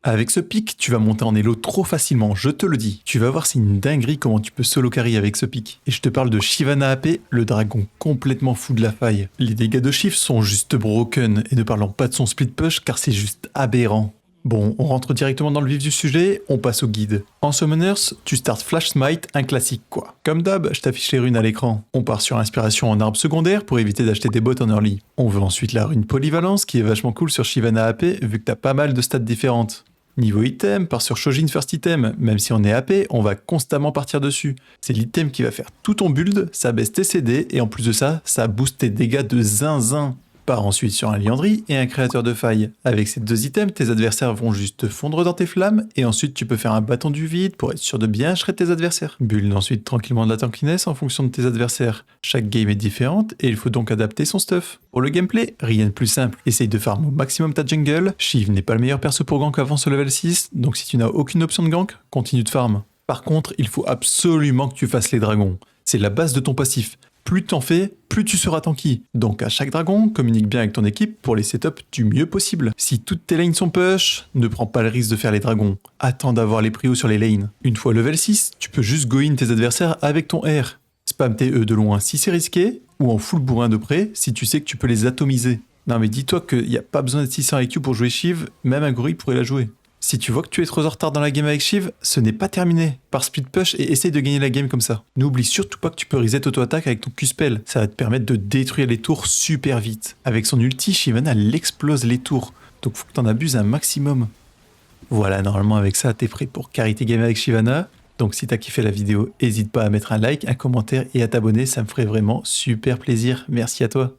Avec ce pic, tu vas monter en elo trop facilement, je te le dis. Tu vas voir, c'est une dinguerie comment tu peux solo carry avec ce pic. Et je te parle de Shyvana AP, le dragon complètement fou de la faille. Les dégâts de Shiv sont juste broken, et ne parlons pas de son split push car c'est juste aberrant. Bon, on rentre directement dans le vif du sujet, on passe au guide. En Summoners, tu starts Flash Smite, un classique quoi. Comme d'hab, je t'affiche les runes à l'écran. On part sur inspiration en arbre secondaire pour éviter d'acheter des bots en early. On veut ensuite la rune Polyvalence qui est vachement cool sur Shyvana AP vu que t'as pas mal de stats différentes. Niveau item, part sur Shojin First Item, même si on est AP, on va constamment partir dessus. C'est l'item qui va faire tout ton build, ça baisse tes CD et en plus de ça, ça booste tes dégâts de zinzin. Part ensuite sur un Liandry et un créateur de failles. Avec ces deux items, tes adversaires vont juste te fondre dans tes flammes et ensuite tu peux faire un bâton du vide pour être sûr de bien shred tes adversaires. Build ensuite tranquillement de la tankiness en fonction de tes adversaires. Chaque game est différente et il faut donc adapter son stuff. Pour le gameplay, rien de plus simple. Essaye de farm au maximum ta jungle. Shiv n'est pas le meilleur perso pour gank avant ce level 6, donc si tu n'as aucune option de gank, continue de farm. Par contre, il faut absolument que tu fasses les dragons. C'est la base de ton passif. Plus t'en fais, plus tu seras tanky. Donc à chaque dragon, communique bien avec ton équipe pour les setups du mieux possible. Si toutes tes lanes sont push, ne prends pas le risque de faire les dragons. Attends d'avoir les prios sur les lanes. Une fois level 6, tu peux juste go in tes adversaires avec ton R. Spam tes E de loin si c'est risqué, ou en full bourrin de près si tu sais que tu peux les atomiser. Non mais dis-toi qu'il n'y a pas besoin d'être 600 IQ pour jouer Shiv, même un gorille pourrait la jouer. Si tu vois que tu es trop en retard dans la game avec Shiv, ce n'est pas terminé. Par split push et essaye de gagner la game comme ça. N'oublie surtout pas que tu peux reset auto-attaque avec ton Q-spell. Ça va te permettre de détruire les tours super vite. Avec son ulti, Shyvana elle explose les tours. Donc faut que t'en abuses un maximum. Voilà, normalement avec ça, t'es prêt pour carry tes games avec Shyvana. Donc si t'as kiffé la vidéo, n'hésite pas à mettre un like, un commentaire et à t'abonner, ça me ferait vraiment super plaisir. Merci à toi.